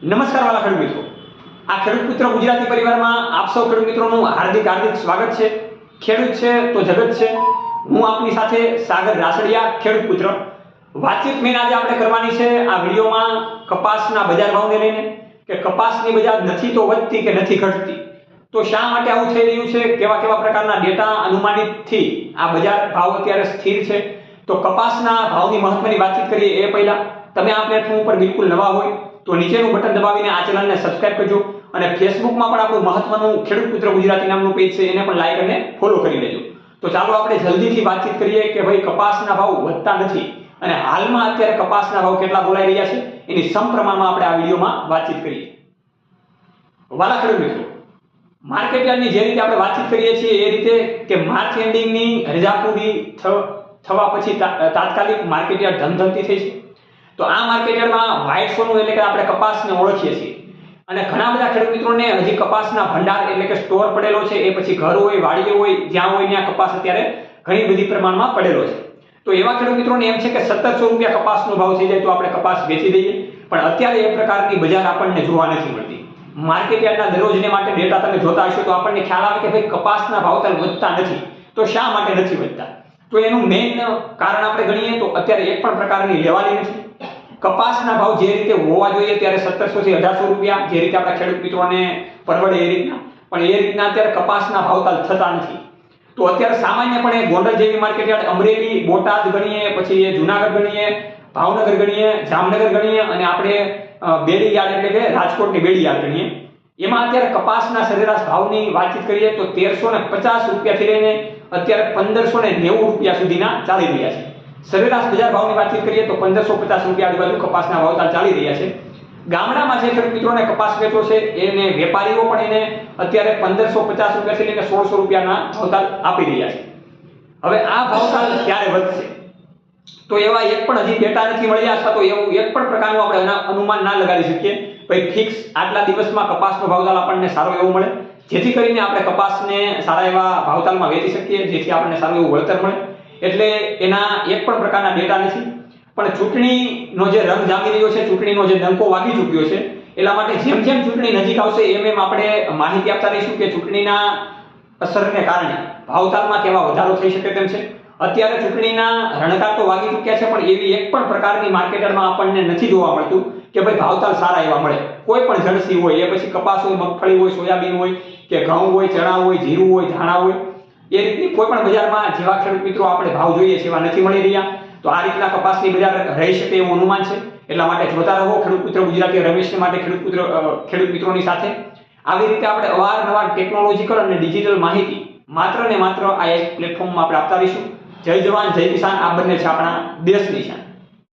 નમસ્કાર વાલા ખેડૂત મિત્રો, આ ખેડૂત પુત્ર ગુજરાતી પરિવારમાં આપ સૌ ખેડૂત મિત્રોનું હાર્દિક સ્વાગત છે। ખેડૂત છે તો જગત છે। હું આપની સાથે સાગર રાસડિયા, ખેડૂત પુત્ર। વાતચીત મેં આજે આપણે કરવાની છે આ વિડીયોમાં કપાસના બજાર ભાવને લઈને કે કપાસની બજાર નથી તો વધતી કે નથી ઘટતી, તો શા માટે આવું થઈ રહ્યું છે, કેવા કેવા પ્રકારના ડેટા અનુમાનિતથી આ બજાર ભાવ અત્યારે સ્થિર છે। તો કપાસના ભાવની મહત્વની વાતચીત કરીએ એ પહેલા તમે આ પ્લેટફોર્મ પર બિલકુલ નવા હોય તો નીચેનું બટન દબાવીને આ ચેનલને સબસ્ક્રાઇબ કરજો અને ફેસબુકમાં પણ આપણું મહત્વનું ખેડૂત પુત્ર ગુજરાતી નામનું પેજ છે, એને પણ લાઈક અને ફોલો કરી લેજો। તો ચાલો આપણે જલ્દીથી વાતચીત કરીએ કે ભાઈ કપાસના ભાવ વધતા નથી અને હાલમાં અત્યારે કપાસના ભાવ કેટલા બોલાઈ રહ્યા છે એની સમપ્રમાણમાં આપણે આ વિડીયોમાં વાતચીત કરીએ। વાલા ખેડૂત મિત્રો, માર્કેટ યાર્ડની જે રીતે આપણે વાતચીત કરીએ છીએ એ રીતે કે માર્ચ એન્ડિંગની રજા પૂરી થવા પછી તાત્કાલિક માર્કેટ યાર્ડ ધમધમતી થઈ છે। તો આ માર્કેટ યાર્ડમાં વ્હાઇટ સોનું એટલે કે આપણે કપાસને ઓળખીએ છીએ અને ઘણા બધા ખેડૂત મિત્રોને હજી કપાસના ભંડાર એટલે કે સ્ટોર પડેલો છે, એ પછી ઘર હોય, વાડીઓ હોય, જ્યાં હોય ત્યાં કપાસ અત્યારે ઘણી બધી પ્રમાણમાં પડેલો છે। તો એવા ખેડૂત મિત્રોને એમ છે કે 1700 રૂપિયા કપાસનો ભાવ થઈ જાય તો આપણે કપાસ વેચી દઈએ, પણ અત્યારે એ પ્રકારની બજાર આપણને જોવા નથી મળતી। માર્કેટ યાર્ડના દરરોજને માટે ડેટા તમે જોતા હશો તો આપણને ખ્યાલ આવે કે ભાઈ કપાસના ભાવ તો વધતા નથી, તો શા માટે નથી વધતા? તો એનું મેઇન કારણ આપણે ગણીએ તો અત્યારે એક પણ પ્રકારની લેવાલી નથી। કપાસના ભાવ જે રીતે હોવા જોઈએ ત્યારે 1700 થી 1800 રૂપિયા જે રીતે આપણા ખેડૂત મિત્રોને પરવડે એ રીતના, પણ એ રીતના અત્યારે કપાસના ભાવતાલ થતા નથી। તો અત્યારે સામાન્યપણે ગોંડલ જેવી માર્કેટ યાર્ડ, અમરેલી, બોટાદ ગણીએ, પછી એ જુનાગઢ ગણીએ, ભાવનગર ગણીએ, જામનગર ગણીએ અને આપણે બેડી યાર્ડ એટલે કે રાજકોટની બેડી યાર્ડ ગણીએ, એમાં અત્યારે કપાસના સરેરાશ ભાવની વાતચીત કરીએ તો 1350 રૂપિયાથી લઈને અત્યારે 1590 રૂપિયા સુધીના ચાલી રહ્યા છે। સરેરાશ બજાર ભાવની વાતચીત કરીએ તો 1550 રૂપિયા આજુબાજુ કપાસના ભાવ ચાલી રહ્યા છે। ગામડામાં જે ખેડૂત મિત્રોને કપાસ વેચો છે એને વેપારીઓ પણ એને અત્યારે 1550 રૂપિયાથી લઈને 1600 રૂપિયાના ભાવતાલ આપી રહ્યા છે। હવે આ ભાવતાલ ક્યારે વધશે? તો એવા એક પણ હજી ડેટા નથી મળ્યા અથવા તો એવું એક પણ પ્રકારનું આપણે અનુમાન ના લગાડી શકીએ ભાઈ ફિક્સ આટલા દિવસમાં કપાસનો ભાવતાલ આપણને સારો એવો મળે જેથી કરીને આપણે કપાસને સારા એવા ભાવતાલમાં વેચી શકીએ, જેથી આપણને સારું એવું વળતર મળે। એટલે એના એક પણ પ્રકારના ડેટા નથી, પણ ચૂંટણીનો જે રંગ જામી રહ્યો છે, ચૂંટણીનો જે ડંકો વાગી ચૂક્યો છે, એટલા માટે જેમ જેમ ચૂંટણી નજીક આવશે એમ એમ આપણે માહિતી આપતા રહીશું કે ચૂંટણીના અસરને કારણે ભાવતાલમાં કેવા વધારો થઈ શકે તેમ છે। અત્યારે ચૂંટણીના રણકાર તો વાગી ચૂક્યા છે, પણ એવી એક પણ પ્રકારની માર્કેટમાં આપણને નથી જોવા મળતું કે ભાઈ ભાવતાલ સારા એવા મળે। કોઈ પણ જણસી હોય, એ પછી કપાસ હોય, મગફળી હોય, સોયાબીન હોય કે ઘઉં હોય, ચણા હોય, જીરું હોય, ધાણા હોય, એ રીતની કોઈ પણ બજારમાં જેવા ખેડૂત મિત્રો આપણે ભાવ જોઈએ છે એવા નથી મળી રહ્યા। તો આ રીતના કપાસની બજાર રહી શકે એવું અનુમાન છે, એટલા માટે જોતા રહો ખેડૂત પુત્ર ગુજરાતી। રમેશને માટે ખેડૂત મિત્રોની સાથે આવી રીતે આપણે અવારનવાર ટેકનોલોજીકલ અને ડિજિટલ માહિતી માત્ર ને માત્ર આ એક પ્લેટફોર્મમાં આપણે આપતા રહીશું। જય જવાન જય કિસાન, આ બંને છે આપણા દેશની શાન।